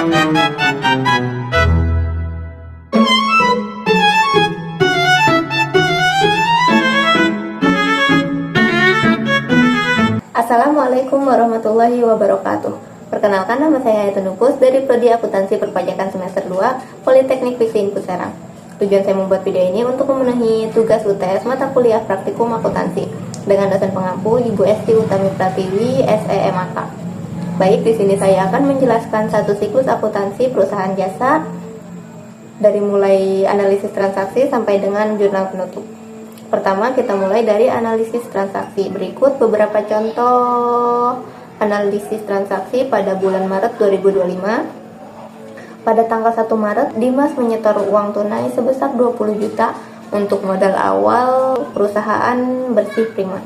Assalamualaikum warahmatullahi wabarakatuh. Perkenalkan, nama saya Hayatun Nufus dari Prodi Akuntansi Perpajakan Semester 2 Politeknik Fiksi Input Serang. Tujuan saya membuat video ini untuk memenuhi tugas UTS mata kuliah praktikum akuntansi dengan dosen pengampu Ibu Esti Utami Pratiwi, SEMAK. Baik, di sini saya akan menjelaskan satu siklus akuntansi perusahaan jasa dari mulai analisis transaksi sampai dengan jurnal penutup. Pertama, kita mulai dari analisis transaksi. Berikut beberapa contoh analisis transaksi pada bulan Maret 2025. Pada tanggal 1 Maret, Dimas menyetor uang tunai sebesar 20 juta untuk modal awal perusahaan bersih Prima.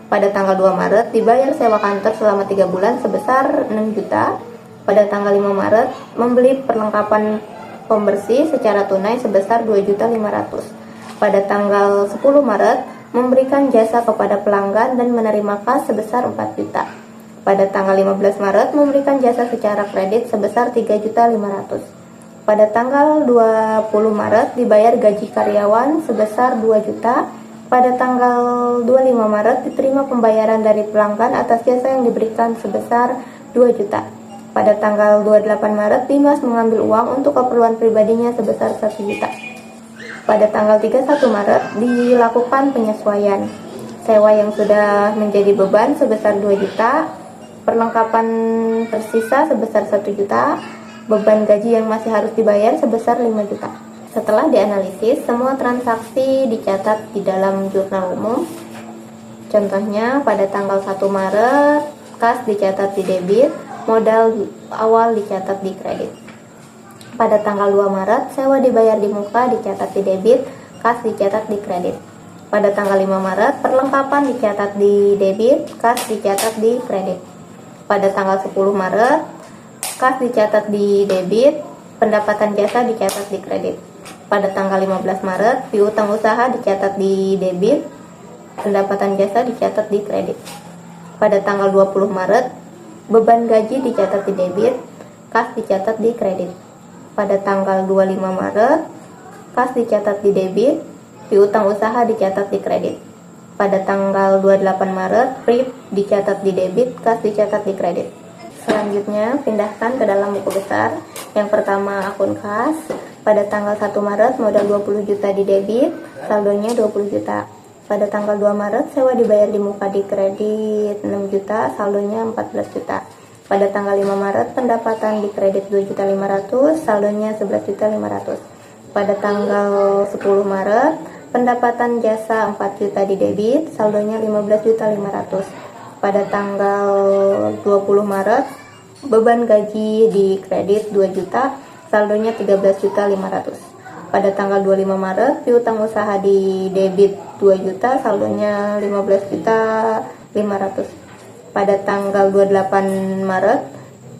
Pada tanggal 2 Maret, dibayar sewa kantor selama 3 bulan sebesar 6 juta. Pada tanggal 5 Maret, membeli perlengkapan pembersih secara tunai sebesar 2.500.000. Pada tanggal 10 Maret, memberikan jasa kepada pelanggan dan menerima kas sebesar 4 juta. Pada tanggal 15 Maret, memberikan jasa secara kredit sebesar 3.500.000. Pada tanggal 20 Maret, dibayar gaji karyawan sebesar 2 juta. Pada tanggal 25 Maret, diterima pembayaran dari pelanggan atas jasa yang diberikan sebesar 2 juta. Pada tanggal 28 Maret, Dimas mengambil uang untuk keperluan pribadinya sebesar 1 juta. Pada tanggal 31 Maret, dilakukan penyesuaian. Sewa yang sudah menjadi beban sebesar 2 juta, perlengkapan tersisa sebesar 1 juta, beban gaji yang masih harus dibayar sebesar 5 juta. Setelah dianalisis, semua transaksi dicatat di dalam jurnal umum. Contohnya, pada tanggal 1 Maret, kas dicatat di debit, modal awal dicatat di kredit. Pada tanggal 2 Maret, sewa dibayar di muka dicatat di debit, kas dicatat di kredit. Pada tanggal 5 Maret, perlengkapan dicatat di debit, kas dicatat di kredit. Pada tanggal 10 Maret, kas dicatat di debit, pendapatan jasa dicatat di kredit. Pada tanggal 15 Maret, piutang usaha dicatat di debit, pendapatan jasa dicatat di kredit. Pada tanggal 20 Maret, beban gaji dicatat di debit, kas dicatat di kredit. Pada tanggal 25 Maret, kas dicatat di debit, piutang usaha dicatat di kredit. Pada tanggal 28 Maret, PRIP dicatat di debit, kas dicatat di kredit. Selanjutnya, pindahkan ke dalam buku besar. Yang pertama, akun kas. Pada tanggal 1 Maret, modal 20 juta di debit, saldonya 20 juta. Pada tanggal 2 Maret, sewa dibayar di muka di kredit 6 juta, saldonya 14 juta. Pada tanggal 5 Maret, pendapatan di kredit 2.500.000, saldonya 11.500.000. Pada tanggal 10 Maret, pendapatan jasa 4 juta di debit, saldonya 15.500.000. Pada tanggal 20 Maret, beban gaji di kredit 2 juta, saldonya 13.500.000. Pada tanggal 25 Maret, piutang usaha di debit 2 juta, saldonya 15.500.000. Pada tanggal 28 Maret,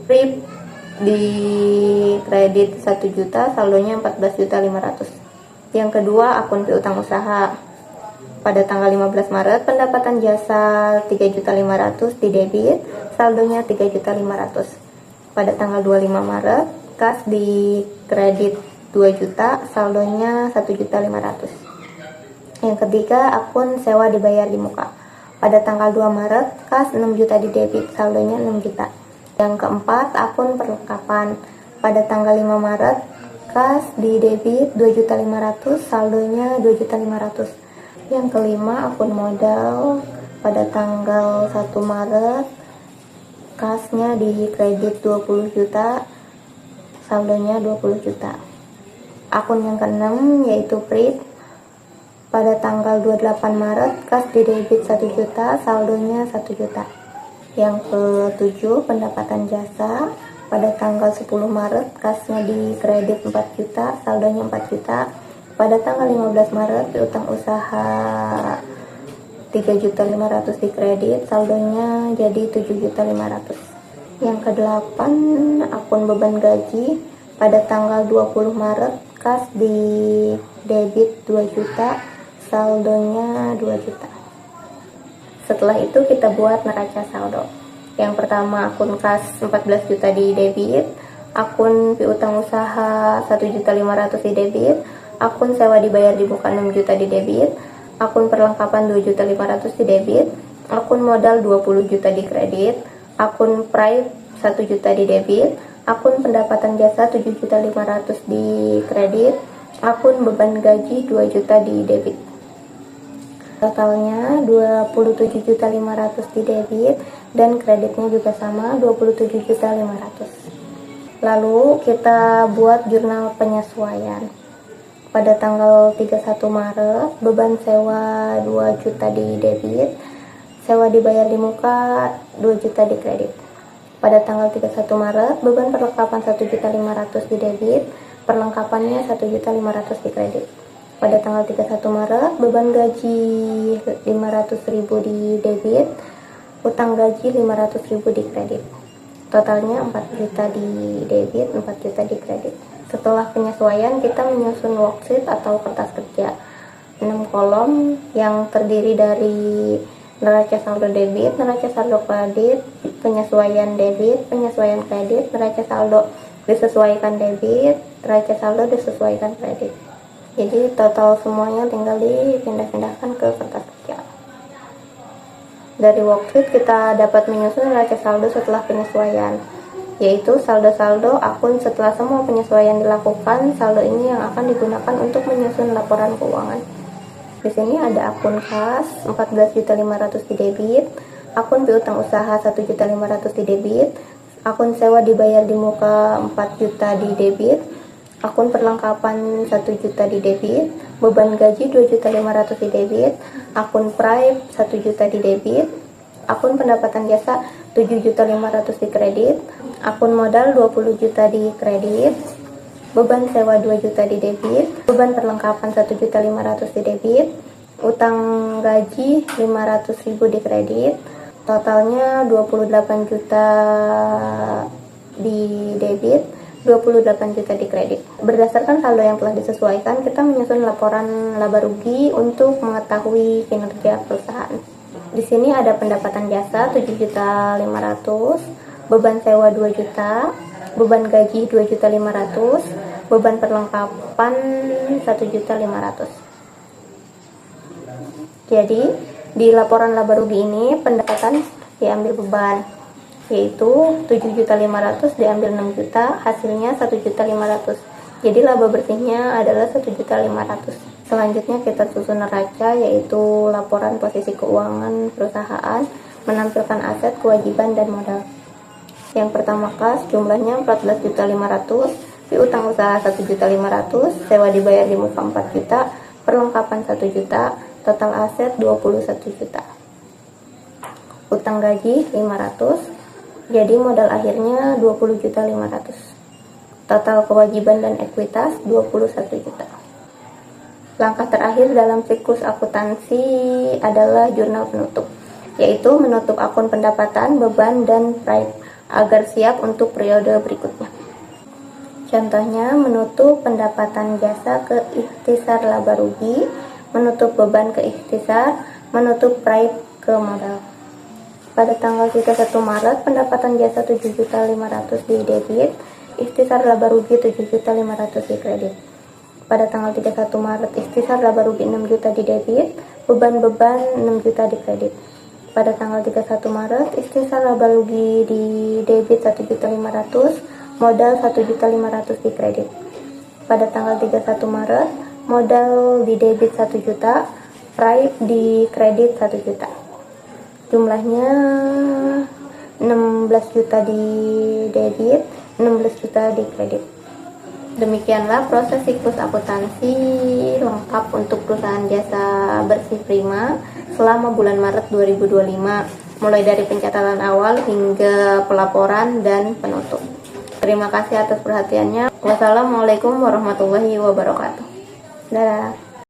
PRIP di kredit 1 juta, saldonya 14.500.000. Yang kedua, akun piutang usaha. Pada tanggal 15 Maret, pendapatan jasa 3.500.000 di debit, saldonya 3.500.000. Pada tanggal 25 Maret, kas di kredit 2 juta, saldonya 1.500.000. Yang ketiga, akun sewa dibayar di muka. Pada tanggal 2 Maret, kas 6 juta di debit, saldonya 6 juta. Yang keempat, akun perlengkapan. Pada tanggal 5 Maret, kas di debit 2.500.000, saldonya 2.500.000. Yang kelima, akun modal. Pada tanggal 1 Maret, kasnya di kredit 20 juta, saldonya 20 juta. Akun yang keenam yaitu PRIP. Pada tanggal 28 Maret, kas di debit 1 juta, saldonya 1 juta. Yang ketujuh, pendapatan jasa. Pada tanggal 10 Maret, kasnya di kredit 4 juta, saldonya 4 juta. Pada tanggal 15 Maret, piutang usaha 3.500.000 di kredit, saldonya jadi 7.500.000. Yang kedelapan, akun beban gaji. Pada tanggal 20 Maret, kas di debit 2 juta, saldonya 2 juta. Setelah itu kita buat neraca saldo. Yang pertama, akun kas 14 juta di debit, akun piutang usaha 1.500.000 di debit, akun sewa dibayar di muka 6 juta di debit, akun perlengkapan 2.500.000 di debit, akun modal 20 juta di kredit, akun Prime 1 juta di debit, akun pendapatan jasa 7.500.000 di kredit, akun beban gaji 2 juta di debit. Totalnya 27.500.000 di debit dan kreditnya juga sama 27.500.000. Lalu kita buat jurnal penyesuaian. Pada tanggal 31 Maret, beban sewa 2 juta di debit, sewa dibayar di muka 2 juta di kredit. Pada tanggal 31 Maret, beban perlengkapan 1.500.000 di debit, perlengkapannya 1.500.000 di kredit. Pada tanggal 31 Maret, beban gaji 500.000 di debit, utang gaji 500.000 di kredit. Totalnya 4 juta di debit, 4 juta di kredit. Setelah penyesuaian, kita menyusun worksheet atau kertas kerja 6 kolom yang terdiri dari neraca saldo debit, neraca saldo kredit, penyesuaian debit, penyesuaian kredit, neraca saldo disesuaikan debit, neraca saldo disesuaikan kredit. Jadi total semuanya tinggal dipindah-pindahkan ke kertas kerja. Dari worksheet kita dapat menyusun neraca saldo setelah penyesuaian, yaitu saldo-saldo akun setelah semua penyesuaian dilakukan. Saldo ini yang akan digunakan untuk menyusun laporan keuangan. Di sini ada akun kas 14.500.000 di debit, akun piutang usaha 1.500.000 di debit, akun sewa dibayar di muka 4 juta di debit, akun perlengkapan 1 juta di debit, beban gaji 2.500.000 di debit, akun Prime 1 juta di debit, akun pendapatan jasa 7.500.000 di kredit, akun modal 20 juta di kredit, beban sewa 2 juta di debit, beban perlengkapan 1.500.000 di debit, utang gaji 500.000 di kredit, totalnya 28 juta di debit, 28 juta di kredit. Berdasarkan saldo yang telah disesuaikan, kita menyusun laporan laba rugi untuk mengetahui kinerja perusahaan. Di sini ada pendapatan jasa 7.500.000, beban sewa 2 juta, beban gaji 2.500.000, beban perlengkapan 1.500.000. Jadi, di laporan laba rugi ini pendapatan diambil beban, yaitu 7.500.000 diambil 6 juta, hasilnya 1.500.000. Jadi laba bersihnya adalah 1.500.000. Selanjutnya kita susun neraca, yaitu laporan posisi keuangan perusahaan menampilkan aset, kewajiban, dan modal. Yang pertama kas jumlahnya 14.500.000, piutang usaha 1.500.000, sewa dibayar di muka 4 juta, perlengkapan 1 juta, total aset 21 juta. Utang gaji 500, jadi modal akhirnya 20.500.000. Total kewajiban dan ekuitas 21 juta. Langkah terakhir dalam siklus akuntansi adalah jurnal penutup, yaitu menutup akun pendapatan, beban, dan Prime agar siap untuk periode berikutnya. Contohnya menutup pendapatan jasa ke ikhtisar laba rugi, menutup beban ke ikhtisar, menutup Prime ke modal. Pada tanggal 31 Maret, pendapatan jasa 7.500.000 di debit, ikhtisar laba rugi 7.500.000 di kredit. Pada tanggal 31 Maret, ikhtisar laba rugi 6 juta di debit, beban-beban 6 juta di kredit. Pada tanggal 31 Maret, ikhtisar laba rugi di debit 1.500.000, modal 1.500.000 di kredit. Pada tanggal 31 Maret, modal di debit 1 juta, Prime di kredit 1 juta. Jumlahnya 16 juta di debit, 16 juta di kredit. Demikianlah proses siklus akuntansi lengkap untuk perusahaan jasa bersih Prima selama bulan Maret 2025, mulai dari pencatatan awal hingga pelaporan dan penutup. Terima kasih atas perhatiannya. Wassalamualaikum warahmatullahi wabarakatuh. Dadah.